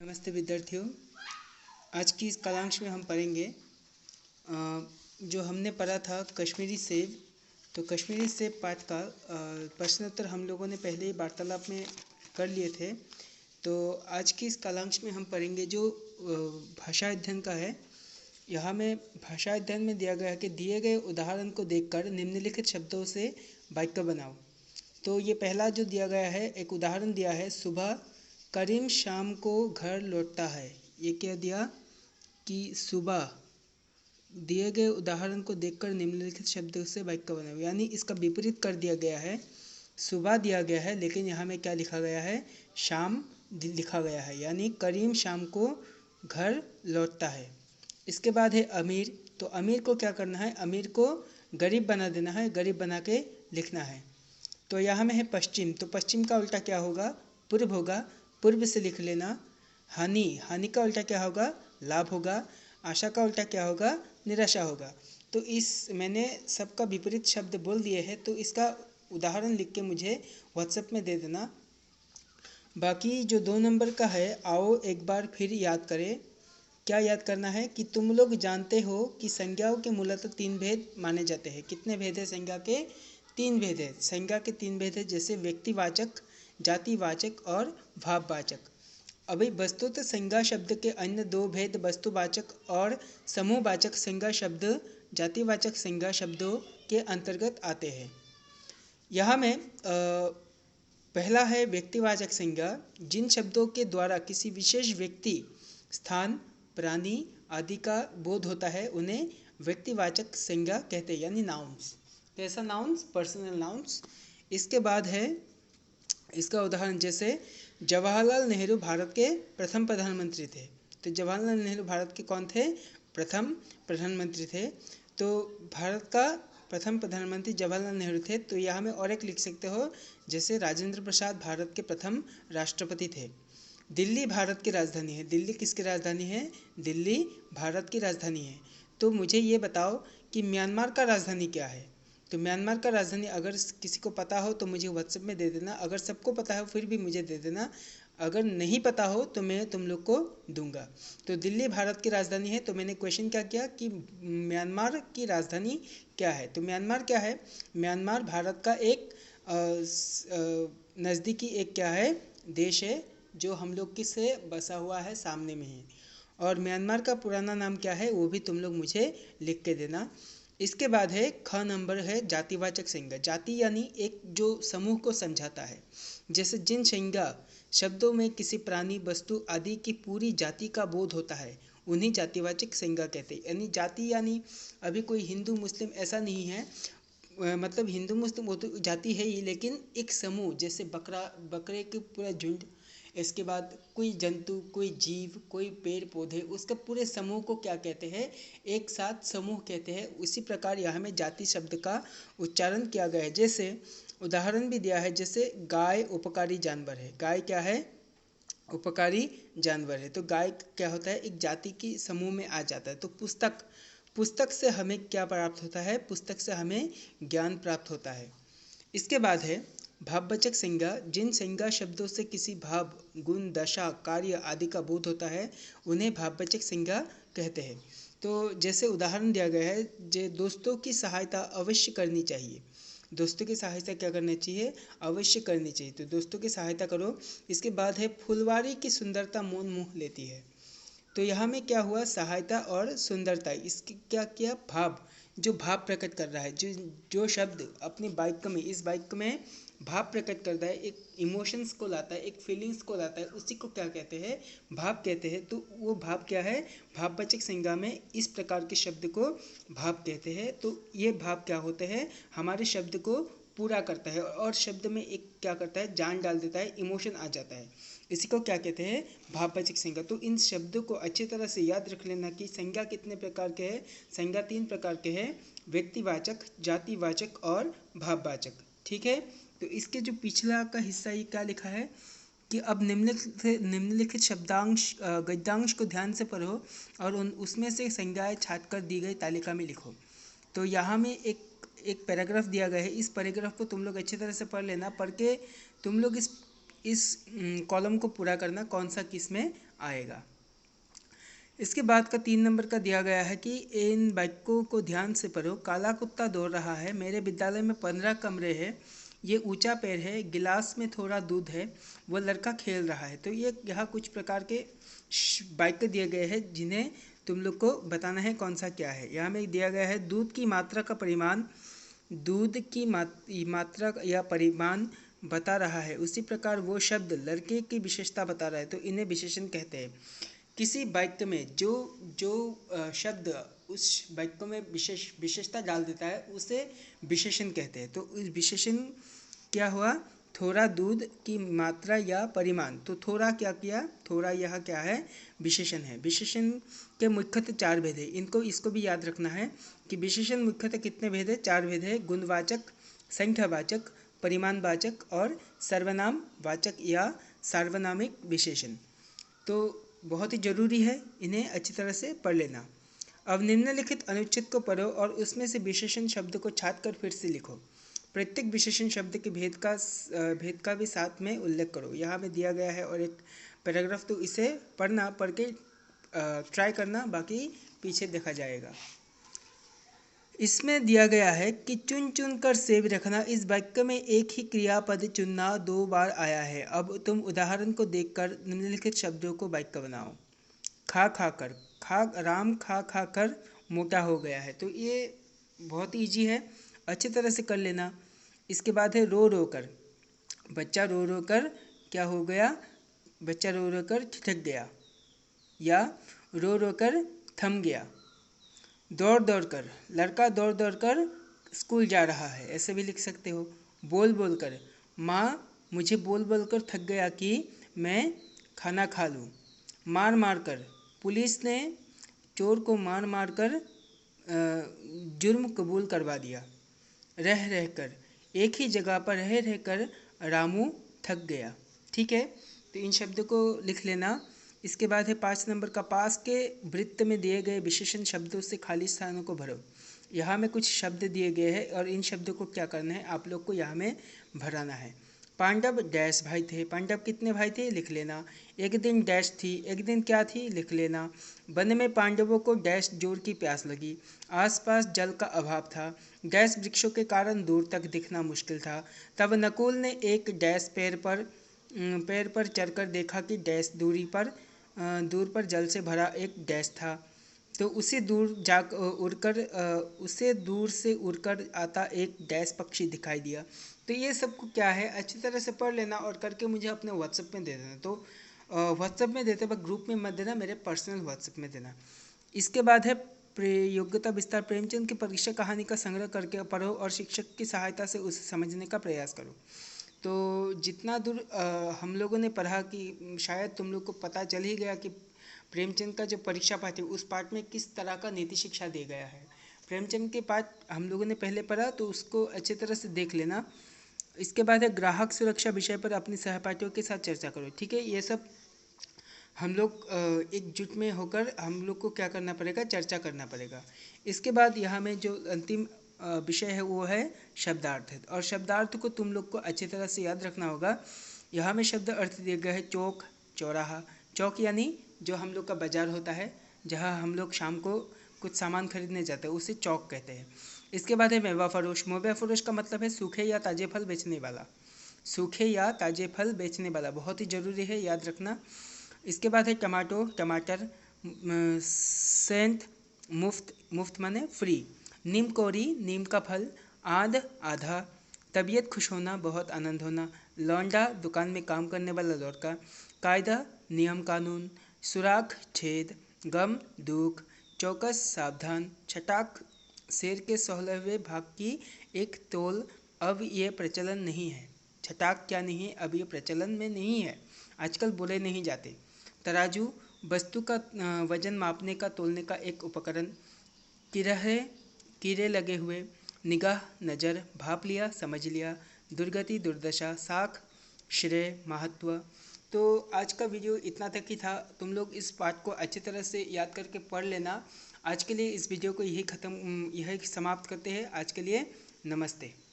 नमस्ते विद्यार्थियों। आज की इस कालांश में हम पढ़ेंगे जो हमने पढ़ा था कश्मीरी सेब। तो कश्मीरी सेब पाठ का प्रश्नोत्तर हम लोगों ने पहले ही वार्तालाप में कर लिए थे। तो आज की इस कालांश में हम पढ़ेंगे जो भाषा अध्ययन का है। यहाँ में भाषा अध्ययन में दिया गया है कि दिए गए उदाहरण को देखकर निम्नलिखित शब्दों से वाक्य बनाओ। तो ये पहला जो दिया गया है, एक उदाहरण दिया है, सुबह करीम शाम को घर लौटता है। ये क्या दिया कि सुबह दिए गए उदाहरण को देखकर निम्नलिखित शब्दों से वाक्य बनाओ, यानी इसका विपरीत कर दिया गया है। सुबह दिया गया है लेकिन यहाँ में क्या लिखा गया है, शाम लिखा गया है, यानी करीम शाम को घर लौटता है। इसके बाद है अमीर। तो अमीर को क्या करना है, अमीर को गरीब बना देना है, गरीब बना के लिखना है। तो यहाँ में है पश्चिम। तो पश्चिम का उल्टा क्या होगा, पूर्व होगा, पूर्व से लिख लेना। हानि, हानि का उल्टा क्या होगा, लाभ होगा। आशा का उल्टा क्या होगा, निराशा होगा। तो इस मैंने सबका विपरीत शब्द बोल दिए हैं, तो इसका उदाहरण लिख के मुझे व्हाट्सएप में दे देना। बाकी जो 2 नंबर का है, आओ एक बार फिर याद करें। क्या याद करना है कि तुम लोग जानते हो कि संज्ञाओं के मूलतः 3 भेद माने जाते हैं। कितने भेद है संज्ञा के, 3 भेद है। संज्ञा के 3 भेद है, जैसे व्यक्तिवाचक, जातिवाचक और भाववाचक। अभी वस्तुतः संज्ञा शब्द के अन्य 2 भेद वस्तुवाचक और समूहवाचक संज्ञा शब्द जातिवाचक संज्ञा शब्दों के अंतर्गत आते हैं। यहाँ में पहला है व्यक्तिवाचक संज्ञा। जिन शब्दों के द्वारा किसी विशेष व्यक्ति, स्थान, प्राणी आदि का बोध होता है उन्हें व्यक्तिवाचक संज्ञा कहते हैं, यानी नाउन्स। कैसा नाउन्स, पर्सनल नाउन्स। इसके बाद है इसका उदाहरण, जैसे जवाहरलाल नेहरू भारत के प्रथम प्रधानमंत्री थे। तो जवाहरलाल नेहरू भारत के कौन थे, प्रथम प्रधानमंत्री थे। तो भारत का प्रथम प्रधानमंत्री जवाहरलाल नेहरू थे। तो यहाँ में और एक लिख सकते हो, जैसे राजेंद्र प्रसाद भारत के प्रथम राष्ट्रपति थे। दिल्ली भारत की राजधानी है। दिल्ली किसकी राजधानी है, दिल्ली भारत की राजधानी है। तो मुझे ये बताओ कि म्यांमार का राजधानी क्या है। तो म्यांमार का राजधानी अगर किसी को पता हो तो मुझे व्हाट्सएप में दे देना। अगर सबको पता है फिर भी मुझे दे देना। अगर नहीं पता हो तो मैं तुम लोग को दूंगा। तो दिल्ली भारत की राजधानी है। तो मैंने क्वेश्चन क्या किया कि म्यांमार की राजधानी क्या है। तो म्यांमार क्या है, म्यांमार भारत का एक नज़दीकी एक क्या है, देश है, जो हम लोग किससे बसा हुआ है, सामने में है। और म्यांमार का पुराना नाम क्या है वो भी तुम लोग मुझे लिख के देना। इसके बाद है ख नंबर है जातिवाचक संज्ञा। जाति यानी एक जो समूह को समझाता है। जैसे जिन संज्ञा शब्दों में किसी प्राणी, वस्तु आदि की पूरी जाति का बोध होता है उन्हीं जातिवाचक संज्ञा कहते हैं। यानी जाति यानी अभी कोई हिंदू मुस्लिम ऐसा नहीं है, मतलब हिंदू मुस्लिम वो तो जाति है ही, लेकिन एक समूह, जैसे बकरे के पूरा झुंड, इसके बाद कोई जंतु, कोई जीव, कोई पेड़ पौधे, उसके पूरे समूह को क्या कहते हैं, एक साथ समूह कहते हैं। उसी प्रकार यहाँ में जाति शब्द का उच्चारण किया गया है। जैसे उदाहरण भी दिया है, जैसे गाय उपकारी जानवर है। गाय क्या है, उपकारी जानवर है। तो गाय क्या होता है, एक जाति की समूह में आ जाता है। तो पुस्तक से हमें क्या प्राप्त होता है, पुस्तक से हमें ज्ञान प्राप्त होता है। इसके बाद है भाववाचक संज्ञा। जिन संज्ञा शब्दों से किसी भाव, गुण, दशा, कार्य आदि का बोध होता है उन्हें भाववाचक संज्ञा कहते हैं। तो जैसे उदाहरण दिया गया है, जे दोस्तों की सहायता अवश्य करनी चाहिए। दोस्तों की सहायता क्या करनी चाहिए, अवश्य करनी चाहिए। तो दोस्तों की सहायता करो। इसके बाद है फुलवारी की सुंदरता मौन मोह लेती है। तो यहाँ में क्या हुआ, सहायता और सुंदरता, इसकी क्या किया, भाव, जो भाव प्रकट कर रहा है, जो शब्द अपने वाक्य में, इस वाक्य में भाव प्रकट करता है, एक इमोशंस को लाता है, एक फीलिंग्स को लाता है, उसी को क्या कहते हैं, भाव कहते हैं। तो वो भाव क्या है, भाववाचक संज्ञा में इस प्रकार के शब्द को भाव कहते हैं। तो ये भाव क्या होते हैं, हमारे शब्द को पूरा करता है और शब्द में एक क्या करता है, जान डाल देता है, इमोशन आ जाता है। इसी को क्या कहते हैं, भाववाचक संज्ञा। तो इन शब्दों को अच्छी तरह से याद रख लेना कि संज्ञा कितने प्रकार के हैं। संज्ञा 3 प्रकार के हैं, व्यक्तिवाचक, जातिवाचक और भाववाचक। ठीक है। तो इसके जो पिछला का हिस्सा ये क्या लिखा है कि अब निम्नलिखित शब्दांश गद्यांश को ध्यान से पढ़ो और उसमें से संज्ञाएं छाट कर दी गई तालिका में लिखो। तो यहाँ में एक पैराग्राफ दिया गया है। इस पैराग्राफ को तुम लोग अच्छी तरह से पढ़ लेना। पढ़ के तुम लोग इस कॉलम को पूरा करना, कौन सा किस में आएगा। इसके बाद का 3 नंबर का दिया गया है कि इन वाक्यों को ध्यान से पढ़ो। काला कुत्ता दौड़ रहा है, मेरे विद्यालय में 15 कमरे हैं, ये ऊंचा पेड़ है, गिलास में थोड़ा दूध है, वो लड़का खेल रहा है। तो ये यहाँ कुछ प्रकार के वाक्य दिए गए हैं जिन्हें तुम लोग को बताना है कौन सा क्या है। यहाँ में दिया गया है दूध की मात्रा का परिमाण, दूध की मात्रा या परिमाण बता रहा है, उसी प्रकार वो शब्द लड़के की विशेषता बता रहा है, तो इन्हें विशेषण कहते हैं। किसी वाक्य में जो जो शब्द उस वाक्य में विशेषता डाल देता है उसे विशेषण कहते हैं। तो उस विशेषण क्या हुआ, थोड़ा दूध की मात्रा या परिमाण। तो थोड़ा क्या किया, थोड़ा यह क्या है, विशेषण है। विशेषण के मुख्यतः 4 भेद है, इसको भी याद रखना है कि विशेषण मुख्यतः कितने भेद है, 4 भेद है। गुणवाचक, संख्यावाचक, परिमाणवाचक और सर्वनाम वाचक या सार्वनामिक विशेषण। तो बहुत ही जरूरी है, इन्हें अच्छी तरह से पढ़ लेना। अब निम्नलिखित अनुच्छेद को पढ़ो और उसमें से विशेषण शब्द को छाट कर फिर से लिखो। प्रत्येक विशेषण शब्द के भेद का भी साथ में उल्लेख करो। यहाँ में दिया गया है और एक पैराग्राफ, तो इसे पढ़ के ट्राई करना, बाकी पीछे देखा जाएगा। इसमें दिया गया है कि चुन चुन कर सेब रखना, इस वाक्य में एक ही क्रियापद चुनना 2 बार आया है। अब तुम उदाहरण को देखकर निम्नलिखित शब्दों को वाक्य बनाओ। खा खा कर, राम खा खा कर मोटा हो गया है। तो ये बहुत ईजी है, अच्छी तरह से कर लेना। इसके बाद है रो रो कर, बच्चा रो रो कर क्या हो गया, बच्चा रो रो कर ठिठक गया या रो रो कर थम गया। दौड़ दौड़ कर, लड़का दौड़ दौड़ कर स्कूल जा रहा है, ऐसे भी लिख सकते हो। बोल बोल कर, माँ मुझे बोल बोल कर थक गया कि मैं खाना खा लूँ। मार मार कर, पुलिस ने चोर को मार मार कर जुर्म कबूल करवा दिया। रह रह कर, एक ही जगह पर रह रह कर रामू थक गया। ठीक है, तो इन शब्दों को लिख लेना। इसके बाद है 5 नंबर का, पास के वृत्त में दिए गए विशेषण शब्दों से खाली स्थानों को भरो। यहाँ में कुछ शब्द दिए गए हैं और इन शब्दों को क्या करना है, आप लोग को यहाँ में भराना है। पांडव डैश भाई थे, पांडव कितने भाई थे, लिख लेना। एक दिन डैश थी, एक दिन क्या थी, लिख लेना। वन में पांडवों को डैश जोर की प्यास लगी, आसपास जल का अभाव था, डैश वृक्षों के कारण दूर तक दिखना मुश्किल था। तब नकुल ने एक डैश पेड़ पर चढ़कर देखा कि डैश दूर पर जल से भरा एक डैश था। तो उसे दूर से उड़कर आता एक डैश पक्षी दिखाई दिया। तो ये सब को क्या है, अच्छी तरह से पढ़ लेना और करके मुझे अपने व्हाट्सएप में दे देना। तो व्हाट्सएप में देते वक्त ग्रुप में मत देना, मेरे पर्सनल व्हाट्सएप में देना। इसके बाद है योग्यता विस्तार। प्रेमचंद की परीक्षा कहानी का संग्रह करके पढ़ो और शिक्षक की सहायता से उसे समझने का प्रयास करो। तो जितना दूर हम लोगों ने पढ़ा कि शायद तुम लोग को पता चल ही गया कि प्रेमचंद का जो परीक्षा पाठ है उस पाठ में किस तरह का नीति शिक्षा दिया गया है। प्रेमचंद के पाठ हम लोगों ने पहले पढ़ा, तो उसको अच्छी तरह से देख लेना। इसके बाद है ग्राहक सुरक्षा विषय पर अपने सहपाठियों के साथ चर्चा करो। ठीक है, ये सब हम लोग एकजुट में होकर हम लोग को क्या करना पड़ेगा, चर्चा करना पड़ेगा। इसके बाद यहाँ में जो अंतिम विषय है वो है शब्दार्थ है, और शब्दार्थ को तुम लोग को अच्छी तरह से याद रखना होगा। यहाँ में शब्द अर्थ दिए गए हैं चौक, चौराहा। चौक यानी जो हम लोग का बाजार होता है, जहाँ हम लोग शाम को कुछ सामान खरीदने जाते हैं, उसे चौक कहते हैं। इसके बाद है मेवा फरोश। मेवा फरोश का मतलब है सूखे या ताजे फल बेचने वाला, सूखे या ताजे फल बेचने वाला, बहुत ही ज़रूरी है, याद रखना। इसके बाद है टमाटर। सेंध, मुफ्त माने फ्री। नीम कोरी, नीम का फल। आध, आधा। तबीयत खुश होना, बहुत आनंद होना। लौंडा, दुकान में काम करने वाला लड़का। कायदा, नियम कानून। सुराख, छेद। गम, दुख। चौकस, सावधान। छटाक, शेर के 16वें भाग की एक तौल, अब ये प्रचलन नहीं है। छटाक क्या नहीं है, अब ये प्रचलन में नहीं है, आजकल बोले नहीं जाते। तराजू, वस्तु का वजन मापने का, तोलने का एक उपकरण। कीड़े लगे हुए। निगाह, नज़र। भाप लिया, समझ लिया। दुर्गति, दुर्दशा। साख, श्रेय, महत्व। तो आज का वीडियो इतना तक ही था। तुम लोग इस पाठ को अच्छी तरह से याद करके पढ़ लेना। आज के लिए इस वीडियो को यही समाप्त करते हैं। आज के लिए नमस्ते।